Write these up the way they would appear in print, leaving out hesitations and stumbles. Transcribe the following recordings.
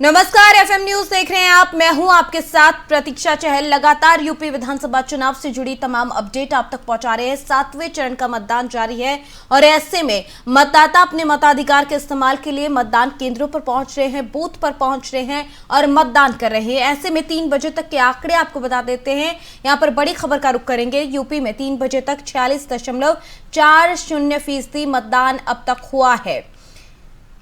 नमस्कार, FM news देख रहे हैं आप। मैं हूं आपके साथ प्रतीक्षा चहल। लगातार यूपी विधानसभा चुनाव से जुड़ी तमाम अपडेट आप तक पहुंचा रहे हैं। 7वें चरण का मतदान जारी है और ऐसे में मतदाता अपने मताधिकार के इस्तेमाल के लिए मतदान केंद्रों पर पहुंच रहे हैं, बूथ पर पहुंच रहे हैं और मतदान कर रहे हैं। ऐसे में 3 बजे तक के आंकड़े आपको बता देते हैं। यहाँ पर बड़ी खबर का रुख करेंगे। यूपी में 3 बजे तक 46.40% मतदान अब तक हुआ है।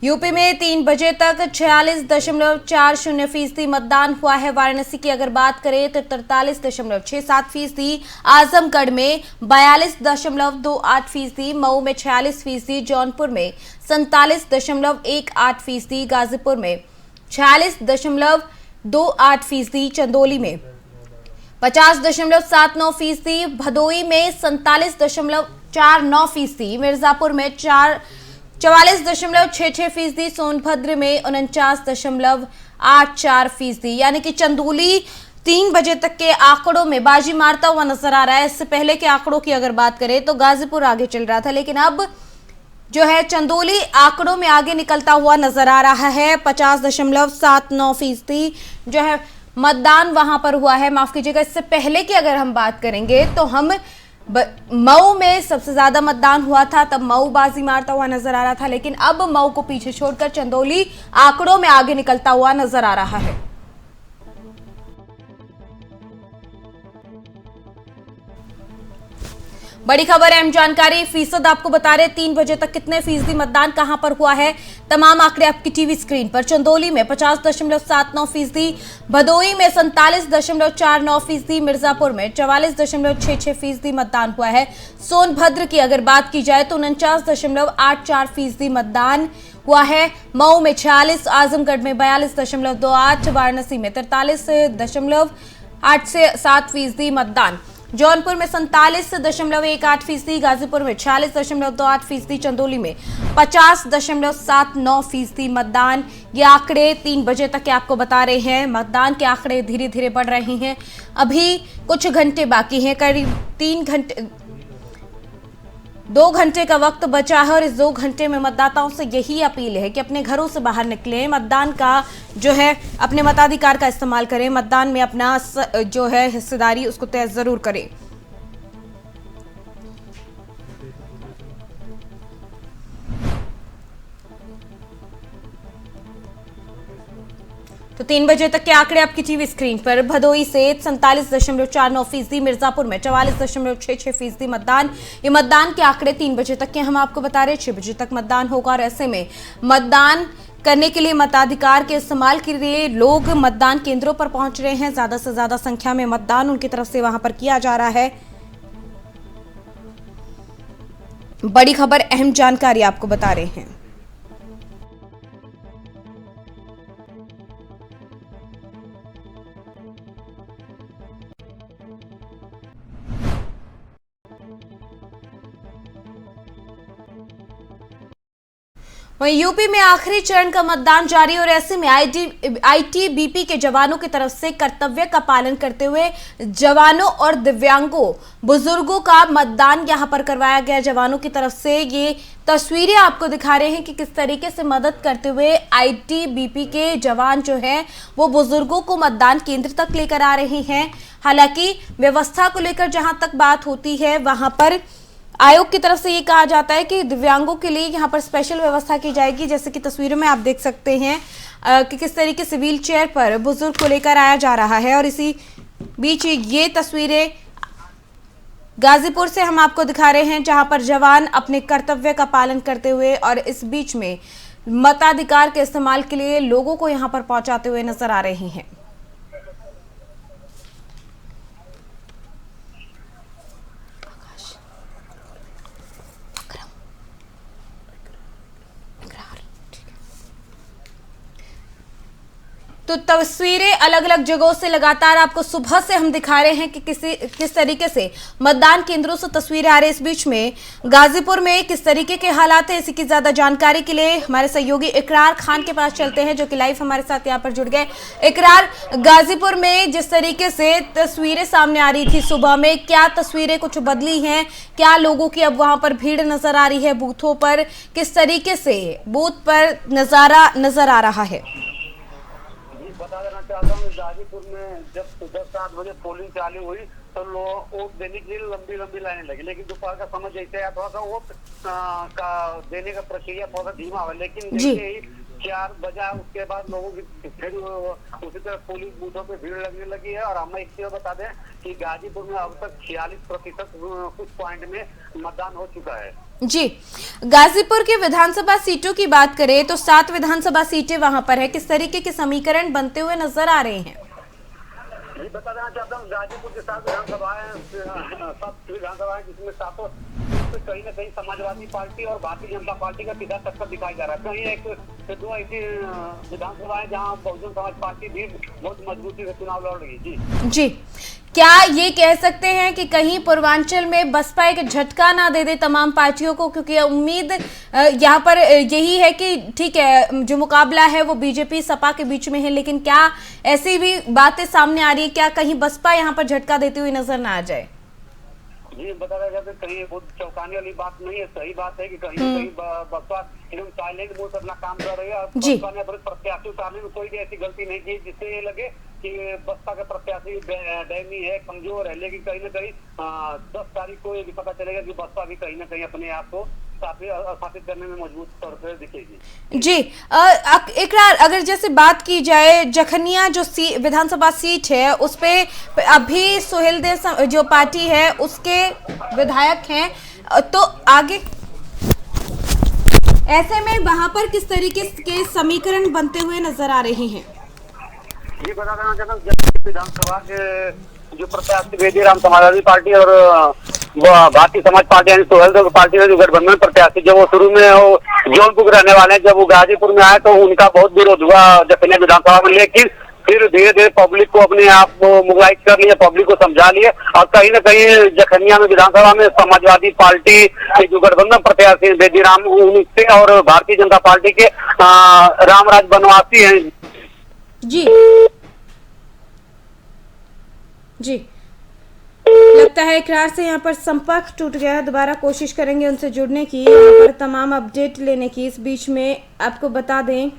यूपी में 3 बजे तक 46.40% मतदान हुआ है। वाराणसी की अगर बात करें तो 43.67%, आजमगढ़ में 42.28%, मऊ में 46%, जौनपुर में 47.18%, गाजीपुर में 46.28%, चंदौली में 50.79%, भदोई में 47.49%, मिर्जापुर में 44.66%, सोनभद्र में 49.84%। यानी कि चंदौली 3 बजे तक के आंकड़ों में बाजी मारता हुआ नजर आ रहा है। इससे पहले के आंकड़ों की अगर बात करें तो गाजीपुर आगे चल रहा था, लेकिन अब जो है चंदौली आंकड़ों में आगे निकलता हुआ नजर आ रहा है। 50.79% जो है मतदान वहां पर हुआ है। माफ कीजिएगा, इससे पहले की अगर हम बात करेंगे तो हम मऊ में सबसे ज्यादा मतदान हुआ था, तब मऊ बाजी मारता हुआ नजर आ रहा था, लेकिन अब मऊ को पीछे छोड़कर चंदौली आंकड़ों में आगे निकलता हुआ नजर आ रहा है। बड़ी खबर, अहम जानकारी फीसद आपको बता रहे 3 बजे तक कितने फीसदी मतदान कहां पर हुआ है। तमाम आंकड़े आपकी टीवी स्क्रीन पर। चंदौली में 50.79%, भदोई में 47.49%, मिर्जापुर में 44.66% मतदान हुआ है। सोनभद्र की अगर बात की जाए तो 49.84% मतदान हुआ है। मऊ में 46, आजमगढ़ में 42.28, वाराणसी में 43.87% मतदान, जौनपुर में 47.18%, गाजीपुर में 46.28%, चंदौली में 50.79% मतदान। ये आंकड़े 3 बजे तक के आपको बता रहे हैं। मतदान के आंकड़े धीरे धीरे बढ़ रहे हैं। अभी कुछ घंटे बाकी हैं, करीब 2 घंटे का वक्त बचा है और इस 2 घंटे में मतदाताओं से यही अपील है कि अपने घरों से बाहर निकलें, मतदान का जो है अपने मताधिकार का इस्तेमाल करें, मतदान में अपना जो है हिस्सेदारी उसको तय जरूर करें। तो 3 बजे तक के आंकड़े आपकी टीवी स्क्रीन पर। भदोई से 47.49%, मिर्जापुर में 44.66% मतदान। ये मतदान के आंकड़े 3 बजे तक के हम आपको बता रहे हैं। 6 बजे तक मतदान होगा और ऐसे में मतदान करने के लिए, मताधिकार के इस्तेमाल के लिए लोग मतदान केंद्रों पर पहुंच रहे हैं। ज्यादा से ज्यादा संख्या में मतदान उनकी तरफ से वहां पर किया जा रहा है। बड़ी खबर, अहम जानकारी आपको बता रहे हैं। वहीं यूपी में आखिरी चरण का मतदान जारी और ऐसे में आईटीबीपी के जवानों की तरफ से कर्तव्य का पालन करते हुए जवानों और दिव्यांगों, बुजुर्गों का मतदान यहां पर करवाया गया। जवानों की तरफ से ये तस्वीरें आपको दिखा रहे हैं कि किस तरीके से मदद करते हुए आईटीबीपी के जवान जो हैं वो बुजुर्गों को मतदान केंद्र तक लेकर आ रहे हैं। हालांकि व्यवस्था को लेकर जहां तक बात होती है, वहां पर आयोग की तरफ से ये कहा जाता है कि दिव्यांगों के लिए यहाँ पर स्पेशल व्यवस्था की जाएगी। जैसे कि तस्वीरों में आप देख सकते हैं कि किस तरीके से व्हील चेयर पर बुजुर्ग को लेकर आया जा रहा है। और इसी बीच ये तस्वीरें गाजीपुर से हम आपको दिखा रहे हैं, जहां पर जवान अपने कर्तव्य का पालन करते हुए और इस बीच में मताधिकार के इस्तेमाल के लिए लोगों को यहाँ पर पहुंचाते हुए नजर आ रहे हैं। तो तस्वीरें अलग अलग जगहों से लगातार आपको सुबह से हम दिखा रहे हैं कि किस तरीके से मतदान केंद्रों से तस्वीरें आ रही है। इस बीच में गाजीपुर में किस तरीके के हालात है, इसी की ज्यादा जानकारी के लिए हमारे सहयोगी इकरार खान के पास चलते हैं, जो कि लाइव हमारे साथ यहाँ पर जुड़ गए। इकरार, गाजीपुर में जिस तरीके से तस्वीरें सामने आ रही थी सुबह में, क्या तस्वीरें कुछ बदली हैं? क्या लोगों की अब वहां पर भीड़ नजर आ रही है बूथों पर? किस तरीके से बूथ पर नजारा नजर आ रहा है? बता देना चाहता हूँ, गाजीपुर में जब सुबह 7 बजे पोलिंग चालू हुई तो लोग वोट देने के लिए लंबी लंबी लाइनें लगी, लेकिन दोपहर का समय जैसे आया थोड़ा सा वोट का देने का प्रक्रिया थोड़ा सा धीमा हुआ, लेकिन जैसे ही 4 बजा उसके बाद लोगों की फिर उसी तरह पोलिंग बूथों पे भीड़ लगने लगी है। और हमें एक चीज बता दें कि गाजीपुर में अब तक 46% कुछ पॉइंट में मतदान हो चुका है। जी, गाजीपुर की विधानसभा सीटों की बात करें तो 7 विधानसभा सीटें वहां पर है। किस तरीके के समीकरण बनते हुए नजर आ रहे हैं? जी बता देना चाहता हूँ, गाजीपुर के 7 विधानसभाएं जिसमें 7 कहीं न कहीं समाजवादी पार्टी और भारतीय जनता पार्टी का सीधा टक्कर दिखाई जा रहा है। कहीं एक दो ऐसी विधानसभाएं जहां बहुजन समाज पार्टी भी बहुत मजबूती से चुनाव लड़ रही है। जी, क्या ये कह सकते हैं कि कहीं पूर्वांचल में बसपा एक झटका ना दे दे तमाम पार्टियों को, क्योंकि उम्मीद यहाँ पर यही है कि ठीक है जो मुकाबला है वो बीजेपी सपा के बीच में है, लेकिन क्या ऐसी भी बातें सामने आ रही है, क्या कहीं बसपा यहाँ पर झटका देती हुई नजर ना आ जाए? जी बताया जाए तो कहीं बहुत चौंकाने वाली बात नहीं है। सही बात है कि कहीं न कहीं बसपा एकदम साइलेंट मोड अपना काम कर रही है और बसपा ने अपने प्रत्याशी उतारने में कोई भी ऐसी गलती नहीं की जिससे ये लगे कि बसपा का प्रत्याशी दयनीय है, कमजोर है। लेकिन कहीं न कहीं 10 तारीख को ये भी पता चलेगा कि बसपा भी कहीं न कहीं अपने आप को स्थापित करने में मजबूत तौर पर दिखेगी। जी, इकरार अगर जैसे बात की जाए जखनिया जो विधानसभा सीट है उस पे अभी सुहेलदेव जो पार्टी है उसके विधायक हैं, तो आगे ऐसे में वहां पर किस तरीके के समीकरण बनते हुए नजर आ रहे हैं? ये बता देना चाहता हूँ, विधानसभा के जो प्रत्याशी बेदीराम समाजवादी पार्टी और भारतीय समाज पार्टी यानी सुहेलदेव पार्टी में जो गठबंधन प्रत्याशी जब वो शुरू में वो जौनपुर रहने वाले हैं, जब वो गाजीपुर में आए तो उनका बहुत विरोध हुआ जखनिया विधानसभा में। लेकिन फिर धीरे धीरे पब्लिक को अपने आप को मोबिलाइज कर लिया, पब्लिक को समझा लिए और कहीं न कहीं जखनिया में विधानसभा में समाजवादी पार्टी के जो गठबंधन प्रत्याशी बेदीराम उनसे और भारतीय जनता पार्टी के रामराज बनवासी हैं। जी जी, लगता है इकरार से यहाँ पर संपर्क टूट गया है। दोबारा कोशिश करेंगे उनसे जुड़ने की, यहाँ पर तमाम अपडेट लेने की। इस बीच में आपको बता दें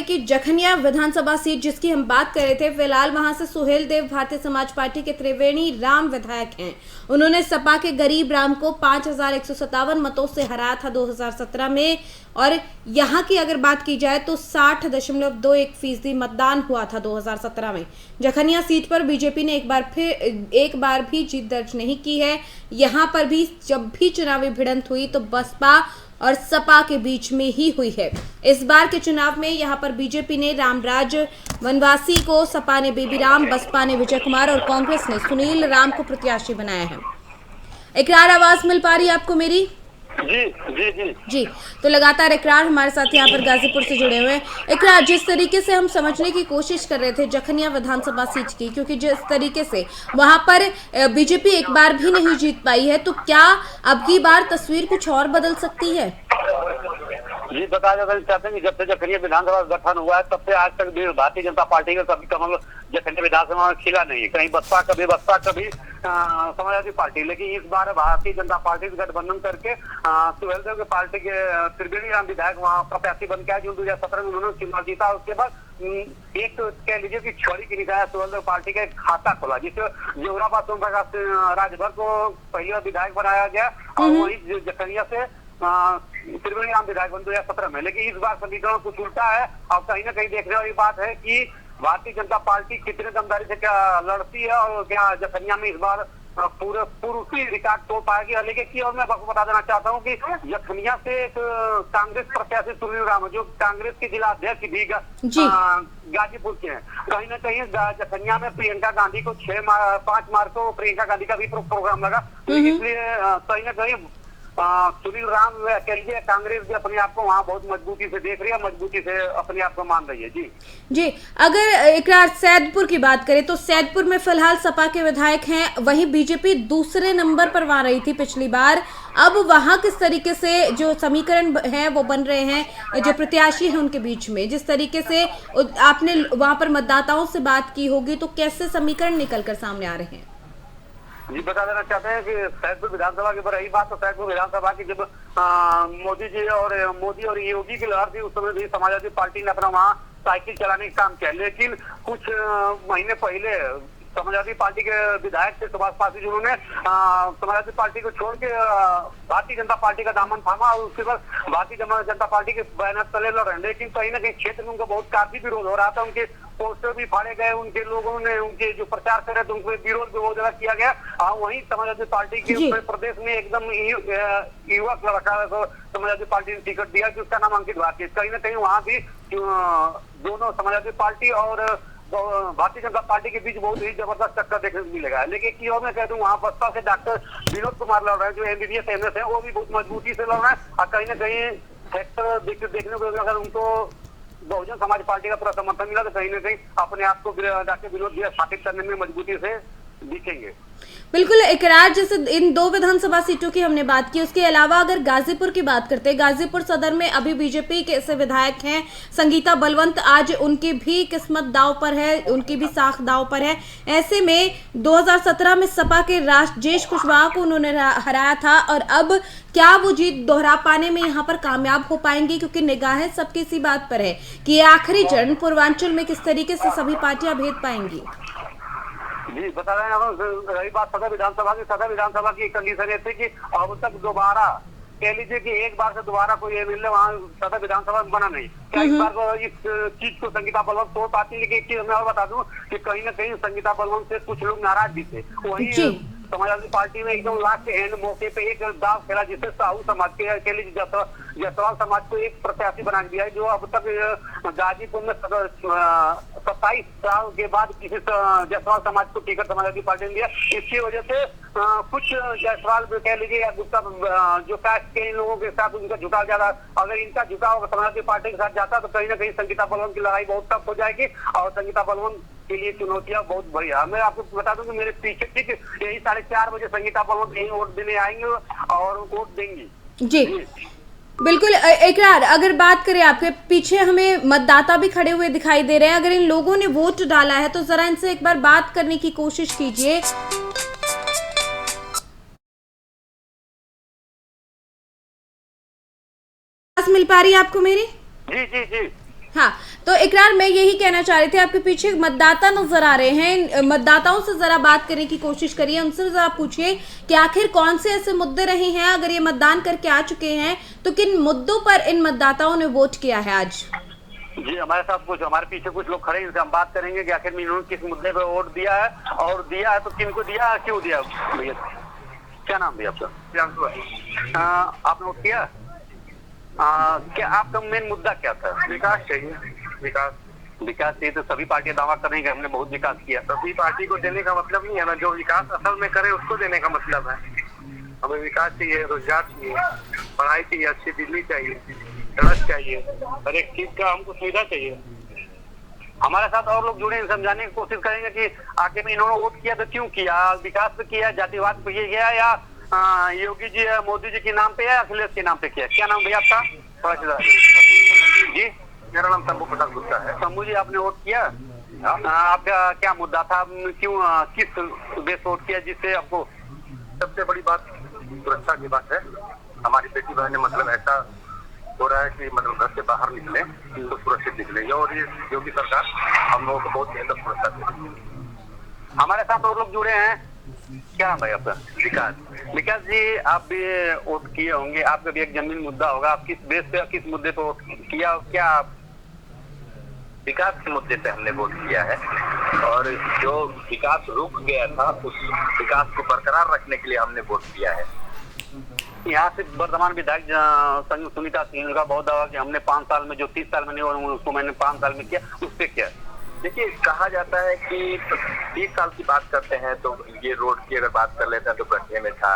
कि जखनिया विधानसभा सीट जिसकी हम बात कर रहे थे, फिलहाल वहां से सुहेलदेव भारतीय समाज पार्टी के त्रिवेणी राम विधायक हैं। उन्होंने सपा के गरीब राम को 5157 मतों से हराया था 2017 में, और यहाँ की अगर बात की जाए तो 60.21% मतदान हुआ था 2017 में। जखनिया सीट पर बीजेपी ने एक बार भी जीत दर्ज नहीं की है। यहाँ पर भी जब भी चुनावी भिड़ंत हुई तो बसपा और सपा के बीच में ही हुई है। इस बार के चुनाव में यहाँ पर बीजेपी ने रामराज वनवासी को, सपा ने बेबीराम, बसपा ने विजय कुमार और कांग्रेस ने सुनील राम को प्रत्याशी बनाया है। इकरार, आवाज मिल पा रही है आपको मेरी? जी जी जी जी, तो लगातार इकरार हमारे साथ यहाँ पर गाजीपुर से जुड़े हुए हैं। इकरार, जिस तरीके से हम समझने की कोशिश कर रहे थे जखनिया विधानसभा सीट की, क्योंकि जिस तरीके से वहां पर बीजेपी एक बार भी नहीं जीत पाई है, तो क्या अब की बार तस्वीर कुछ और बदल सकती है? जी बताया जाता चाहते हैं कि जब से जखनिया विधानसभा गठन हुआ है तब से आज तक भी भारतीय जनता पार्टी का कभी कमल जखनिया विधानसभा में खिला नहीं है। कहीं बसपा कभी समाजवादी पार्टी, लेकिन इस बार भारतीय जनता पार्टी से गठबंधन करके सुहेलदेव के पार्टी के त्रिवेणी राम विधायक वहाँ प्रत्याशी बन के आए। जून 2017 में उन्होंने चुनाव जीता। उसके बाद एक कह लीजिए कि छड़ी की निगाह सुहेलदेव पार्टी का एक खाता खोला, जिससे जोराबाद सोमप्रकाश राजभर को पहली बार विधायक बनाया गया और वही जखनिया से त्रिवेणी राम विधायक बन 2017 में। लेकिन इस बार समीकरण कुछ उल्टा है और कहीं न कहीं देखने वाली बात है कि भारतीय जनता पार्टी कितने दमदारी से क्या लड़ती है और क्या जखनिया में इस बार पूरी रिकॉर्ड तोड़ पाएगी। लेकिन की और मैं आपको बता देना चाहता हूँ कि जखनिया से एक कांग्रेस प्रत्याशी सुनील राम जो कांग्रेस के जिला अध्यक्ष भी गाजीपुर के हैं, कहीं न कहीं जखनिया में प्रियंका गांधी को 5 मार्च को प्रियंका गांधी का भी प्रोग्राम लगा। इसलिए कहीं न कहीं सुनील राम कह लीजिए, कांग्रेस भी अपने आप को वहाँ बहुत मजबूती से देख रही है, मजबूती से अपने आप को मान रही है। जी जी, अगर इकरार सैदपुर की बात करें तो सैदपुर में फिलहाल सपा के विधायक हैं, वहीं बीजेपी दूसरे नंबर पर वहां रही थी पिछली बार। अब वहां किस तरीके से जो समीकरण है वो बन रहे हैं, जो प्रत्याशी हैं उनके बीच में, जिस तरीके से आपने वहां पर मतदाताओं से बात की होगी, तो कैसे समीकरण निकल कर सामने आ रहे हैं? जी, बता देना चाहते हैं कि सैदपुर विधानसभा के ऊपर रही बात, तो सैदपुर विधानसभा की जब मोदी और योगी की लहर थी, उस समय भी समाजवादी पार्टी ने अपना वहाँ साइकिल चलाने का काम किया। लेकिन कुछ महीने पहले समाजवादी पार्टी के विधायक थे सुभाष पासी, जिन्होंने समाजवादी पार्टी को छोड़ के भारतीय जनता पार्टी का दामन थामा और उसके बाद भारतीय जनता पार्टी के बैनर तले लड़ रहे हैं। लेकिन कहीं ना कहीं क्षेत्र में उनका बहुत काफी विरोध हो रहा था, उनके पोस्टर भी फाड़े गए, उनके लोगों ने उनके जो प्रचार कर रहे थे उनके विरोध भी बहुत ज्यादा किया गया। वहीं समाजवादी पार्टी के प्रदेश में एकदम युवक लड़का समाजवादी पार्टी ने टिकट दिया कि उसका नाम अंकित भारती। कहीं ना कहीं वहाँ भी दोनों समाजवादी पार्टी और भारतीय जनता पार्टी के बीच बहुत ही जबरदस्त टक्कर देखने को मिलेगा। लेकिन एक चीज मैं कह दूं, वहाँ बसपा से डॉक्टर विनोद कुमार लड़ रहे हैं, जो MBBS MS है, वो भी बहुत मजबूती से लड़ रहे हैं। और कहीं ना कहीं फैक्टर देखने को अगर उनको बहुजन समाज पार्टी का पूरा समर्थन मिला तो कहीं ना कहीं अपने आप को डॉक्टर विनोद स्थापित करने में मजबूती से दिखेंगे। बिल्कुल इकरार, जैसे इन 2 विधानसभा सीटों की हमने बात की, उसके अलावा अगर गाजीपुर की बात करते हैं, गाजीपुर सदर में अभी बीजेपी के ऐसे विधायक हैं संगीता बलवंत, आज उनकी भी किस्मत दांव पर है, उनकी भी साख दांव पर है। ऐसे में 2017 में सपा के राजेश कुशवाहा को उन्होंने हराया था, और अब क्या वो जीत दोहरा पाने में यहाँ पर कामयाब हो पाएंगे? क्योंकि निगाहें सबकी इसी बात पर है कि आखिरी चरण पूर्वांचल में किस तरीके से सभी पार्टियां भेद पाएंगी। जी, बता रहे हैं, रही बात सदर विधानसभा की कंडीशन ये थी कि अब तक दोबारा कह लीजिए कि एक बार से दोबारा कोई एमएलए वहाँ सदर विधानसभा में बना नहीं। क्या इस बार इस चीज को संगीता बलवंत तोड़ पाती है? लेकिन एक चीज मैं और बता दूं कि कहीं ना कहीं संगीता बलवंत से कुछ लोग नाराज भी थे। वही समाजवादी पार्टी में एकदम लास्ट एंड मौके पे एक दाव खेला, जिससे साहू समाज के लिए जायसवाल समाज को एक प्रत्याशी बना दिया है, जो अब तक गाजीपुर में 27 साल के बाद किसी जायसवाल समाज को टिकट समाजवादी पार्टी ने दिया। इसकी वजह से कुछ जायसवाल कह लीजिए या गुप्ता जो कास्ट के इन लोगों के साथ उनका झुकाव ज्यादा, अगर इनका झुकाव समाजवादी पार्टी के साथ जाता तो कहीं ना कहीं संगीता बलवंत की लड़ाई बहुत टफ हो जाएगी और संगीता बलवंत के लिए चुनौतियां बहुत बड़ी है। मैं आपको बता दूं कि मेरे पीछे ठीक यही 4:30 बजे संगीता बलवंत यही वोट देने आएंगे और वोट देंगी। जी बिल्कुल इकरार, अगर बात करें आपके पीछे हमें मतदाता भी खड़े हुए दिखाई दे रहे हैं, अगर इन लोगों ने वोट डाला है तो जरा इनसे एक बार बात करने की कोशिश कीजिए। मिल पा रही है आपको मेरी? जी जी जी हाँ, तो इकरार मैं यही कहना चाह रही थी, आपके पीछे मतदाता नजर आ रहे हैं, मतदाताओं से जरा बात करने की कोशिश करिए, उनसे जरा पूछिए कि आखिर कौन से ऐसे मुद्दे रहे हैं, अगर ये मतदान करके आ चुके हैं तो किन मुद्दों पर इन मतदाताओं ने वोट किया है आज। जी, हमारे साथ कुछ हमारे पीछे कुछ लोग खड़े हैं, इनसे हम बात करेंगे कि आखिर में इन्होंने किस मुद्दे पर वोट दिया है और दिया है तो किनको दिया, क्यों दिया। भैया क्या नाम भैया आपका? आपने वोट किया? क्या आपका मेन मुद्दा क्या था? विकास चाहिए। विकास चाहिए तो सभी पार्टियां दावा कर रही है कि हमने बहुत विकास किया। सभी पार्टी को देने का मतलब नहीं है ना, जो विकास असल में करे उसको देने का मतलब है। हमें विकास चाहिए, रोजगार चाहिए, पढ़ाई चाहिए, अच्छी बिजली चाहिए, सड़क चाहिए, हर एक चीज का हमको सुविधा चाहिए। हमारे साथ और लोग जुड़े, समझाने की कोशिश करेंगे कि आखिर में इन्होंने वोट किया तो क्यों किया, विकास पे किया, जातिवाद पे किया या योगी जी मोदी जी के नाम पे या अखिलेश के नाम पे किया। क्या नाम भैया आपका? जी, मेरा नाम शंभू प्रसाद गुप्ता है। शंभू जी, आपने वोट किया? आपका क्या मुद्दा था, क्यों किस उद्देश्य वोट किया, जिससे आपको? सबसे बड़ी बात सुरक्षा की बात है। हमारी बेटी बहन मतलब ऐसा हो रहा है कि मतलब घर से बाहर निकले तो सुरक्षित निकले, और ये योगी सरकार हम लोगों को बहुत बेहतर सुरक्षा देती। हमारे साथ और लोग जुड़े हैं। क्या नाम भाई आपका? विकास जी, आप भी वोट किए होंगे, आपका भी एक जमीन मुद्दा होगा, आप किस बेस पे किस मुद्दे पे वोट किया? क्या आप? विकास के मुद्दे पे हमने वोट किया है, और जो विकास रुक गया था उस विकास को बरकरार रखने के लिए हमने वोट किया है। यहाँ से वर्तमान विधायक सुनीता सिंह का बहुत दावा कि हमने 5 साल में जो 30 साल में नहीं हुआ उसको मैंने 5 साल में किया, उस पे क्या? देखिए, कहा जाता है कि 30 साल की बात करते हैं तो ये रोड की अगर बात कर लेते हैं तो गड्ढे में था,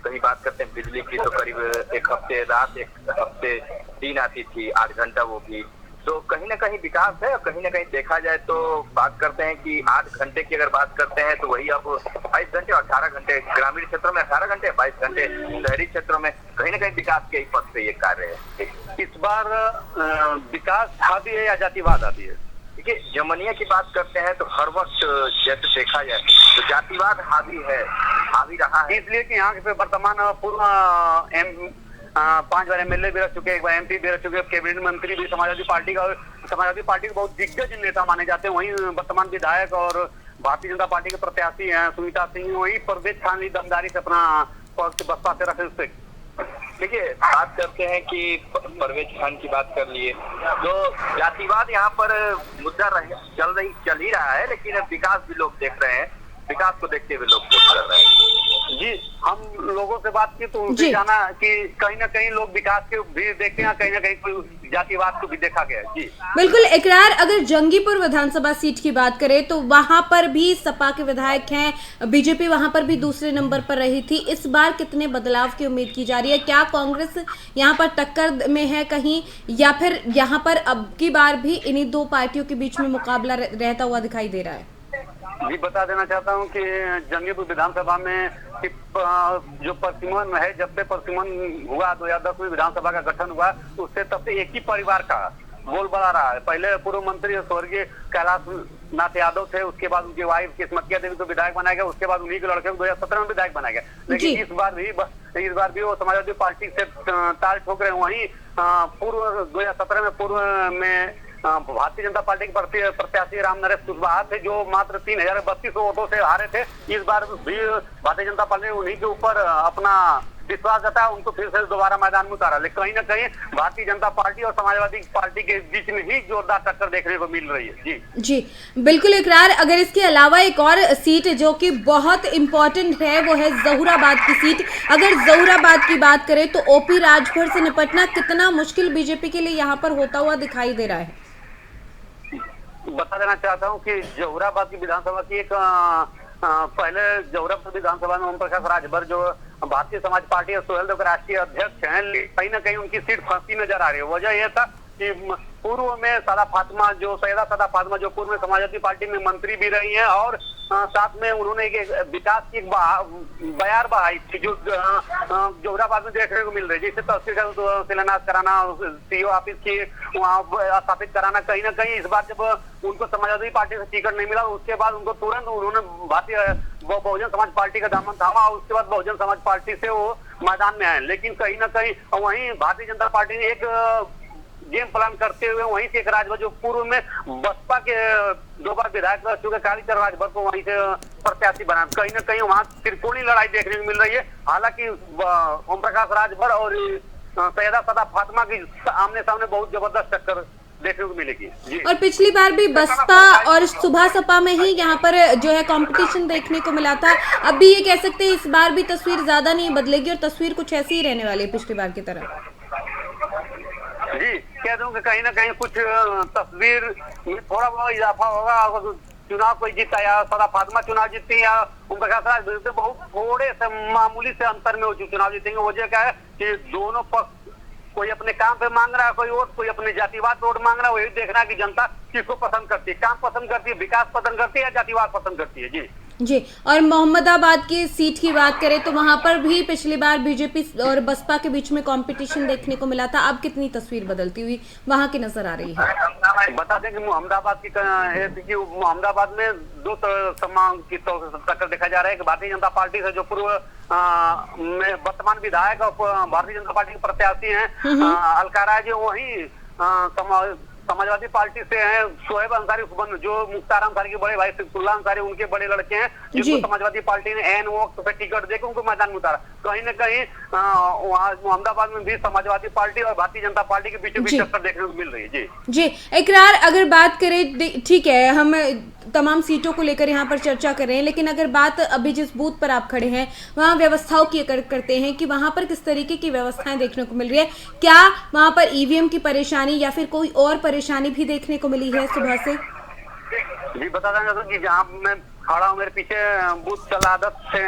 कहीं बात करते हैं बिजली की तो करीब एक हफ्ते रात, एक हफ्ते दिन आती थी, 8 घंटा वो भी। तो कहीं ना कहीं विकास है, और कहीं ना कहीं देखा जाए तो बात करते हैं कि 8 घंटे की अगर बात करते हैं तो वही अब 22 घंटे और 18 घंटे ग्रामीण क्षेत्रों में, 18 घंटे 22 घंटे शहरी क्षेत्रों में, कहीं ना कहीं विकास के ही पथ पे ये कार्य है। इस बार विकास हावी है या जातिवाद हावी है? देखिए, जमनिया की बात करते हैं तो हर वक्त जैसे देखा जाए तो जातिवाद हावी रहा है, इसलिए कि यहाँ पे वर्तमान पूर्व 5 बार एमएलए भी रह चुके, एक बार एमपी भी रह चुके, कैबिनेट मंत्री भी समाजवादी पार्टी का, और समाजवादी पार्टी के बहुत दिग्गज नेता माने जाते हैं। वहीं वर्तमान विधायक और भारतीय जनता पार्टी के प्रत्याशी हैं सुनीता सिंह, वही परवेज खान भी दमदारी से अपना पक्ष बसपा से रखे। देखिए, बात करते हैं कि परवेज खान की बात कर लिए तो जातिवाद यहाँ पर मुद्दा चल ही रहा है, लेकिन विकास भी लोग देख रहे हैं, विकास को देखते हुए लोग कर रहे हैं। जी, हम लोगों से बात की तो उनसे जाना कि कहीं ना कहीं लोग विकास के भी देखते हैं, कहीं ना कहीं कोई जातिवाद को भी देखा गया है। जी बिल्कुल इकरार। अगर जंगीपुर विधानसभा सीट की बात करें तो वहां पर भी सपा के विधायक हैं, बीजेपी वहां पर भी दूसरे नंबर पर रही थी। इस बार कितने बदलाव की उम्मीद की जा रही है? क्या कांग्रेस यहां पर टक्कर में है कहीं, या फिर यहां पर अब की बार भी इन्हीं दो पार्टियों के बीच में मुकाबला रहता हुआ दिखाई दे रहा है? जी, बता देना चाहता हूं कि जंगीपुर विधानसभा में जो परसिमन है, जब से परसिमन हुआ 2010 में विधानसभा का गठन हुआ, उससे तब से एक ही परिवार का बोलबाला रहा है। पहले पूर्व मंत्री स्वर्गीय कैलाश नाथ यादव थे, उसके बाद उनकी वाइफ किस्मतिया देवी को विधायक बनाया गया, उसके बाद उन्हीं के लड़के को 2017 में विधायक बनाया गया। लेकिन इस बार भी वो समाजवादी पार्टी से ताल ठोक रहे हैं। वहीं पूर्व 2017 में पूर्व में भारतीय जनता पार्टी के प्रत्याशी राम नरेश कुशवाहा थे, जो मात्र 3032 वोटों से हारे थे। इस बार भी भारतीय जनता पार्टी ने उन्हीं के ऊपर अपना विश्वास जताया, उनको फिर से दोबारा मैदान में उतारा। लेकिन कहीं ना कहीं भारतीय जनता पार्टी और समाजवादी पार्टी के बीच में ही जोरदार टक्कर देखने को मिल रही है। जी बिल्कुल इकरार। अगर इसके अलावा एक और सीट जो कि बहुत इम्पोर्टेंट है वो है जहूराबाद की सीट। अगर जहूराबाद की बात करें तो ओपी राजभर से निपटना कितना मुश्किल बीजेपी के लिए यहाँ पर होता हुआ दिखाई दे रहा है? बता देना चाहता हूं कि जहूराबाद की विधानसभा की एक पहले जहूराबाद विधानसभा में ओम प्रकाश राजभर जो भारतीय समाज पार्टी और सोहेल देव के राष्ट्रीय अध्यक्ष हैं, कहीं ना कहीं उनकी सीट फंसी नजर आ रही है। वजह यह था कि पूर्व में सैयदा फातिमा जो पूर्व में समाजवादी पार्टी में मंत्री भी रही हैं, और साथ में उन्होंने एक विकास की बयार बहाई थी जो जहूराबाद में देखने को मिल रही है, जैसे तहसील का शिलान्यास कराना, सीओ ऑफिस की वहाँ स्थापित कराना। कहीं ना कहीं इस बार जब उनको समाजवादी पार्टी से टिकट नहीं मिला, उसके बाद उनको तुरंत उन्होंने भारतीय बहुजन समाज पार्टी का दामन थामा, और उसके बाद बहुजन समाज पार्टी से वो मैदान में आए। लेकिन कहीं ना कहीं वहीं भारतीय जनता पार्टी ने एक गेम प्लान करते हुए वहीं से एक राजभर जो पूर्व में बसपा के 2 बार विधायक रह चुके कालीचरण राजभर को वहीं से प्रत्याशी बना। कहीं ना कहीं वहां त्रिकोणीय लड़ाई देखने को मिल रही है। हालांकि ओम प्रकाश राजभर और सैयदा फातिमा की आमने सामने बहुत जबरदस्त टक्कर देखने को मिलेगी। जी। और पिछली बार भी बसपा और सुबह सपा में ही यहाँ पर जो है कंपटीशन देखने को मिला था। अब भी ये कह सकते हैं इस बार भी तस्वीर ज्यादा नहीं बदलेगी और तस्वीर कुछ ऐसी ही रहने वाली है पिछली बार की तरह? जी, कह दूं कि कहीं ना कहीं कुछ तस्वीर में थोड़ा बहुत इजाफा होगा। चुनाव कोई जीता या सदा फातिमा चुनाव जीतती या ओम प्रकाश राजभर बहुत थोड़े से मामूली से अंतर में वो चुनाव जीतेंगे। वजह क्या है कि दोनों पक्ष कोई अपने काम पे मांग रहा है, कोई अपने जातिवाद वोट मांग रहा है। वही देखना कि जनता किसको पसंद करती है, काम पसंद करती है, विकास पसंद करती है या जातिवाद पसंद करती है। जी। और मोहम्मदाबाद की सीट की बात करें तो वहां पर भी पिछली बार बीजेपी और बसपा के बीच में कंपटीशन देखने को मिला था। अब कितनी तस्वीर बदलती हुई वहां की नजर आ रही है? बता दें कि मोहम्मदाबाद में 2 सम्मान की टक्कर देखा जा रहा है कि भारतीय जनता पार्टी से जो पूर्व में वर्तमान विधायक और भारतीय जनता पार्टी के प्रत्याशी हैं अलका राय जी, वही समाजवादी पार्टी से हैं शोएब अंसारी जो मुख्तार अंसारी के बड़े भाई सिफुल्लाह अंसारी उनके बड़े लड़के हैं, जिनको समाजवादी पार्टी ने एन वक्त पे टिकट देकर उनको मैदान में उतारा। कहीं न कहीं मोहम्मदाबाद में भी समाजवादी पार्टी और भारतीय जनता पार्टी के बीच टक्कर देखने को मिल रही है। जी इकरार। अगर बात करें, ठीक है, हम तमाम सीटों को लेकर यहाँ पर चर्चा कर रहे हैं, लेकिन अगर बात अभी जिस बूथ पर आप खड़े हैं वहाँ व्यवस्थाओं की करते हैं कि वहाँ पर किस तरीके की व्यवस्थाएं देखने को मिल रही है? क्या वहाँ पर ईवीएम की परेशानी या फिर कोई और परेशानी भी देखने को मिली है सुबह से? जी, बता देंगे कि जहाँ मैं खड़ा हूँ मेरे पीछे बूथ चलादत से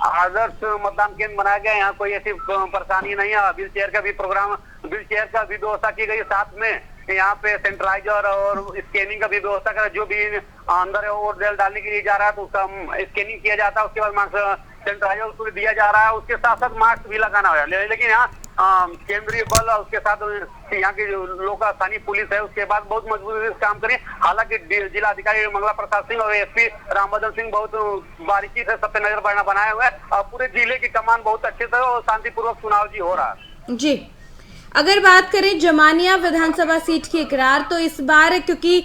आदर्श मतदान केंद्र बनाया गया। यहाँ कोई ऐसी परेशानी नहीं है। व्हील चेयर का भी प्रोग्राम, व्हील चेयर का भी व्यवस्था की गई है। साथ में यहाँ पे सैनिटाइजर और स्कैनिंग का भी व्यवस्था करा। जो भी अंदर वोट डालने के लिए जा रहा है तो उसका स्कैनिंग किया जाता है। उसके बाद मास्क सैनिटाइजर उसको दिया जा रहा है। उसके साथ साथ मास्क भी लगाना है। लेकिन यहाँ केंद्रीय बल और उसके साथ यहाँ की जो लोक स्थानीय पुलिस है उसके बाद बहुत मजबूती से काम करें। हालांकि जिला अधिकारी मंगला प्रसाद सिंह और एसपी रामबदन सिंह बहुत बारीकी से सब पे नजर बनाए हुए हैं और पूरे जिले की कमान बहुत अच्छे से और शांतिपूर्वक चुनाव जी हो रहा है। जी, अगर बात करें जमानिया विधानसभा सीट की इकरार, तो इस बार क्योंकि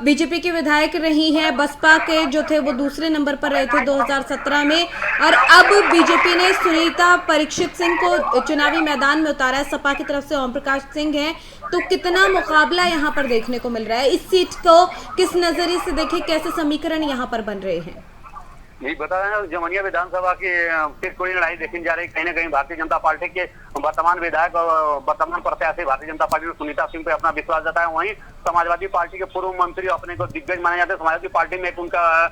बीजेपी के विधायक रही हैं, बसपा के जो थे वो दूसरे नंबर पर रहे थे 2017 में, और अब बीजेपी ने सुनीता परीक्षित सिंह को चुनावी मैदान में उतारा है। सपा की तरफ से ओम प्रकाश सिंह हैं। तो कितना मुकाबला यहाँ पर देखने को मिल रहा है? इस सीट को किस नजरिए से देखें, कैसे समीकरण यहाँ पर बन रहे हैं? जी, बता रहे जमनिया विधानसभा की फिर कोई लड़ाई देखी जा रही। कहीं ना कहीं भारतीय जनता पार्टी के वर्तमान विधायक और वर्तमान प्रत्याशी भारतीय जनता पार्टी ने सुनीता सिंह पे अपना विश्वास जताया। वहीं समाजवादी पार्टी के पूर्व मंत्री अपने को दिग्गज माने जाते हैं। समाजवादी पार्टी में एक उनका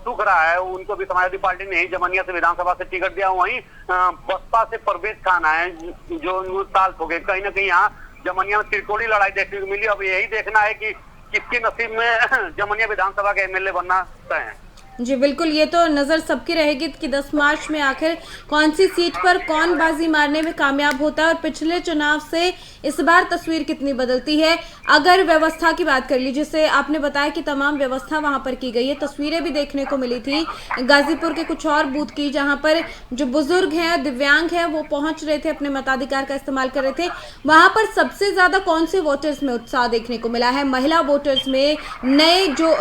सुख रहा है, उनको भी समाजवादी पार्टी ने ही जमनिया से विधानसभा से टिकट दिया। वहीं बसपा से परवेज खान आए जो साल हो गए। कहीं ना कहीं यहाँ जमनिया में त्रिकोणीय लड़ाई देखने को मिली। अब यही देखना है कि किसके नसीब में जमनिया विधानसभा के एमएलए बनना तय है। जी बिल्कुल, ये तो नज़र सबकी रहेगी कि 10 मार्च में आखिर कौन सी सीट पर कौन बाजी मारने में कामयाब होता है और पिछले चुनाव से इस बार तस्वीर कितनी बदलती है। अगर व्यवस्था की बात कर ली, जिससे आपने बताया कि तमाम व्यवस्था वहां पर की गई है, तस्वीरें भी देखने को मिली थी गाजीपुर के कुछ और बूथ की, जहां पर जो बुजुर्ग हैं, दिव्यांग हैं, वो पहुंच रहे थे, अपने मताधिकार का इस्तेमाल कर रहे थे। वहां पर सबसे ज्यादा कौन से वोटर्स में उत्साह देखने को मिला है? महिला वोटर्स में, नए जो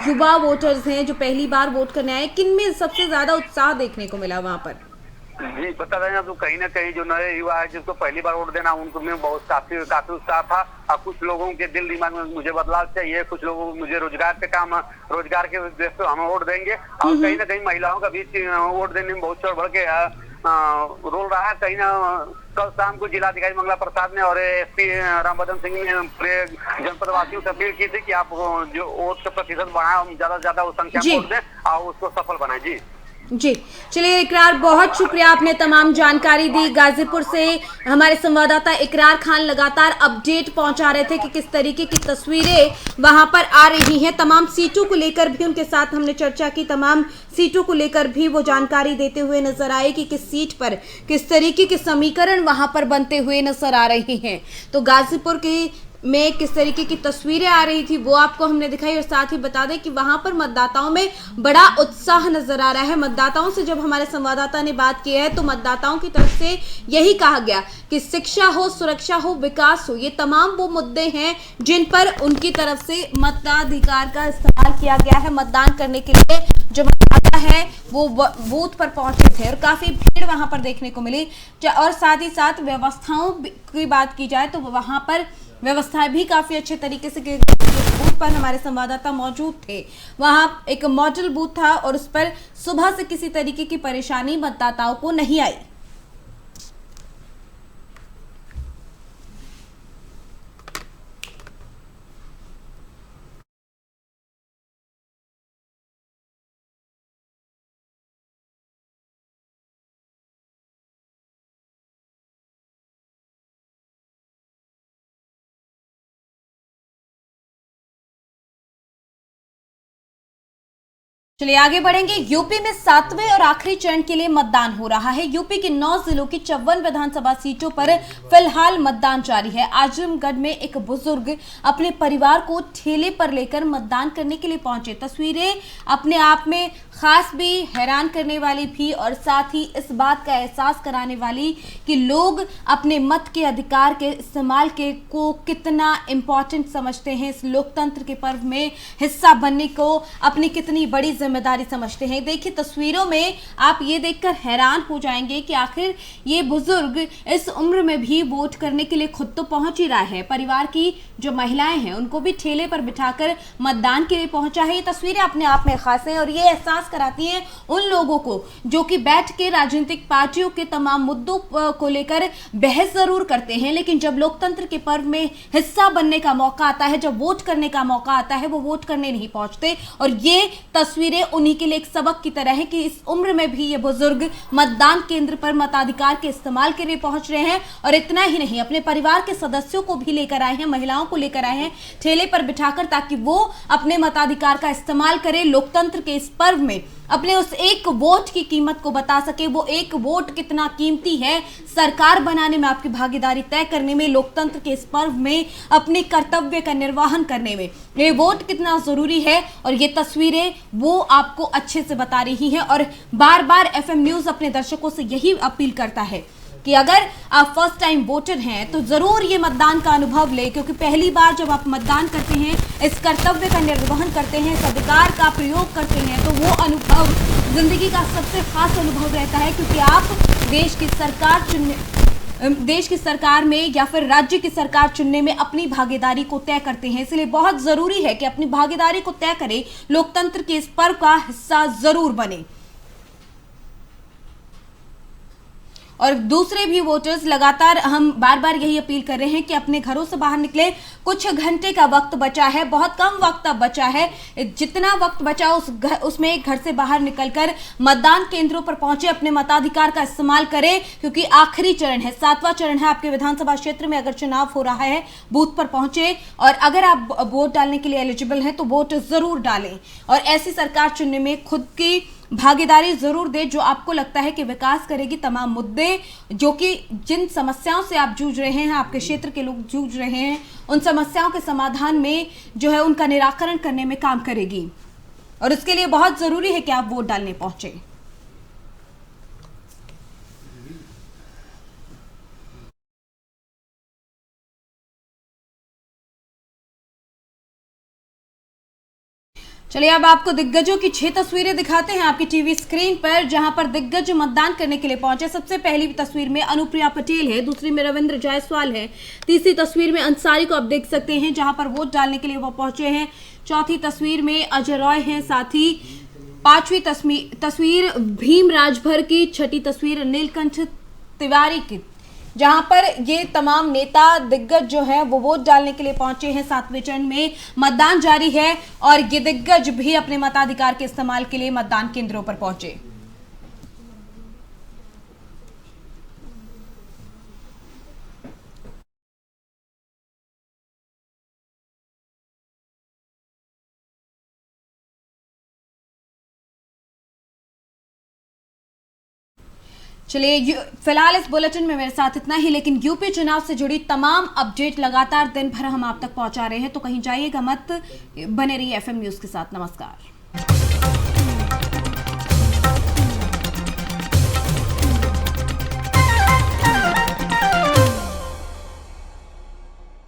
युवा वोटर्स हैं जो पहली बार वोट करने आए, किन में सबसे ज्यादा उत्साह देखने को मिला वहां पर? जी, बता रहे हैं तो कहीं ना कहीं जो नए युवा है जिसको पहली बार वोट देना, उनको में बहुत काफी उत्साह था। और कुछ लोगों के दिल दिमाग में मुझे बदलाव चाहिए, कुछ लोगों को मुझे रोजगार के उद्देश्य से हम वोट देंगे। और कहीं ना कहीं महिलाओं का भी वोट देने में बहुत चढ़ बढ़ के रोल रहा है। कहीं ना कल शाम को जिलाधिकारी मंगला प्रसाद ने और एसपी रामबदन सिंह ने पूरे जनपद वासियों से अपील की थी कि आप जो वोट का प्रतिशत बढ़ाएं, ज्यादा से ज्यादा संख्या वोट दें और उसको सफल बनाए। जी चलिए इकरार, बहुत शुक्रिया, आपने तमाम जानकारी दी। गाजीपुर से हमारे संवाददाता इकरार खान लगातार अपडेट पहुंचा रहे थे कि किस तरीके की तस्वीरें वहां पर आ रही हैं। तमाम सीटों को लेकर भी उनके साथ हमने चर्चा की, तमाम सीटों को लेकर भी वो जानकारी देते हुए नजर आए कि किस सीट पर किस तरीके के समीकरण वहां पर बनते हुए नजर आ रहे हैं। तो गाजीपुर की में किस तरीके की तस्वीरें आ रही थी वो आपको हमने दिखाई, और साथ ही बता दें कि वहां पर मतदाताओं में बड़ा उत्साह नजर आ रहा है। मतदाताओं से जब हमारे संवाददाता ने बात की है तो मतदाताओं की तरफ से यही कहा गया कि शिक्षा हो, सुरक्षा हो, विकास हो, ये तमाम वो मुद्दे हैं जिन पर उनकी तरफ से मताधिकार का इस्तेमाल किया गया है। मतदान करने के लिए जो मतदाता है वो बूथ पर पहुंचे थे और काफी भीड़ वहां पर देखने को मिली। और साथ ही साथ व्यवस्थाओं की बात की जाए तो वहां पर व्यवस्थाएं भी काफी अच्छे तरीके से की गई। बूथ पर हमारे संवाददाता मौजूद थे, वहां एक मॉडल बूथ था और उस पर सुबह से किसी तरीके की परेशानी मतदाताओं को नहीं आई। चलिए आगे बढ़ेंगे। यूपी में 7वें और आखिरी चरण के लिए मतदान हो रहा है। यूपी के 9 जिलों की 54 विधानसभा सीटों पर फिलहाल मतदान जारी है। आजमगढ़ में एक बुजुर्ग अपने परिवार को ठेले पर लेकर मतदान करने के लिए पहुंचे। तस्वीरें अपने आप में खास भी, हैरान करने वाली भी, और साथ ही इस बात का एहसास कराने वाली कि लोग अपने मत के अधिकार के इस्तेमाल के को कितना इम्पोर्टेंट समझते हैं, इस लोकतंत्र के पर्व में हिस्सा बनने को अपनी कितनी बड़ी जिम्मेदारी समझते हैं। देखिए तस्वीरों में आप ये देखकर हैरान हो जाएंगे कि आखिर ये बुजुर्ग इस उम्र में भी वोट करने के लिए खुद तो पहुंच ही रहा है, परिवार की जो महिलाएं हैं उनको भी ठेले पर बिठाकर मतदान के लिए पहुंचा है। ये तस्वीरें अपने आप में खास हैं और ये एहसास विश्वास कराती हैं उन लोगों को जो कि बैठ के राजनीतिक पार्टियों के तमाम मुद्दों को लेकर बहस जरूर करते हैं, लेकिन जब लोकतंत्र के पर्व में हिस्सा बनने का मौका आता है, जब वोट करने का मौका आता है, वो वोट करने नहीं पहुंचते। और ये तस्वीरें उन्हीं के लिए एक सबक की तरह है कि इस उम्र में भी ये बुजुर्ग मतदान केंद्र पर मताधिकार के इस्तेमाल के लिए पहुंच रहे हैं। और इतना ही नहीं, अपने परिवार के सदस्यों को भी लेकर आए हैं, महिलाओं को लेकर आए हैं ठेले पर बिठाकर, ताकि वो अपने मताधिकार का इस्तेमाल करें लोकतंत्र के इस पर्व में, अपने उस एक वोट की कीमत को बता सके। वो एक वोट कितना कीमती है सरकार बनाने में, आपकी भागीदारी तय करने में, लोकतंत्र के इस पर्व में अपने कर्तव्य का निर्वहन करने में ये वोट कितना जरूरी है। और ये तस्वीरें वो आपको अच्छे से बता रही हैं। और बार बार FM न्यूज अपने दर्शकों से यही अपील करता है कि अगर आप फर्स्ट टाइम वोटर हैं तो जरूर ये मतदान का अनुभव ले, क्योंकि पहली बार जब आप मतदान करते हैं, इस कर्तव्य का निर्वहन करते हैं, इस अधिकार का प्रयोग करते हैं, तो वो अनुभव जिंदगी का सबसे खास अनुभव रहता है। क्योंकि आप देश की सरकार में या फिर राज्य की सरकार चुनने में अपनी भागीदारी को तय करते हैं। इसलिए बहुत जरूरी है कि अपनी भागीदारी को तय करें, लोकतंत्र के इस पर्व का हिस्सा जरूर बने। और दूसरे भी वोटर्स, लगातार हम बार बार यही अपील कर रहे हैं कि अपने घरों से बाहर निकले। कुछ घंटे का वक्त बचा है, बहुत कम वक्त अब बचा है। जितना वक्त बचा उसमें घर से बाहर निकलकर मतदान केंद्रों पर पहुंचे, अपने मताधिकार का इस्तेमाल करें, क्योंकि आखिरी चरण है, 7वां चरण है। आपके विधानसभा क्षेत्र में अगर चुनाव हो रहा है, बूथ पर पहुंचे और अगर आप वोट डालने के लिए एलिजिबल हैं तो वोट जरूर डालें और ऐसी सरकार चुनने में खुद की भागीदारी जरूर दे जो आपको लगता है कि विकास करेगी। तमाम मुद्दे जो कि जिन समस्याओं से आप जूझ रहे हैं, आपके क्षेत्र के लोग जूझ रहे हैं, उन समस्याओं के समाधान में जो है उनका निराकरण करने में काम करेगी। और इसके लिए बहुत जरूरी है कि आप वोट डालने पहुंचे। चलिए अब आपको दिग्गजों की 6 तस्वीरें दिखाते हैं आपकी टीवी स्क्रीन पर, जहां पर दिग्गज मतदान करने के लिए पहुंचे। सबसे पहली तस्वीर में अनुप्रिया पटेल है, दूसरी में रविंद्र जायसवाल है, तीसरी तस्वीर में अंसारी को आप देख सकते हैं जहां पर वोट डालने के लिए वो पहुंचे हैं, चौथी तस्वीर में अजय रॉय हैं, साथ ही पांचवी तस्वीर भीम राजभर की, छठी तस्वीर नीलकंठ तिवारी की, जहां पर ये तमाम नेता दिग्गज जो है वो वोट डालने के लिए पहुंचे हैं। 7वें चरण में मतदान जारी है और ये दिग्गज भी अपने मताधिकार के इस्तेमाल के लिए मतदान केंद्रों पर पहुंचे। चलिए फिलहाल इस बुलेटिन में मेरे साथ इतना ही, लेकिन यूपी चुनाव से जुड़ी तमाम अपडेट लगातार दिन भर हम आप तक पहुंचा रहे हैं, तो कहीं जाइएगा मत, बने रहिए FM न्यूज के साथ। नमस्कार।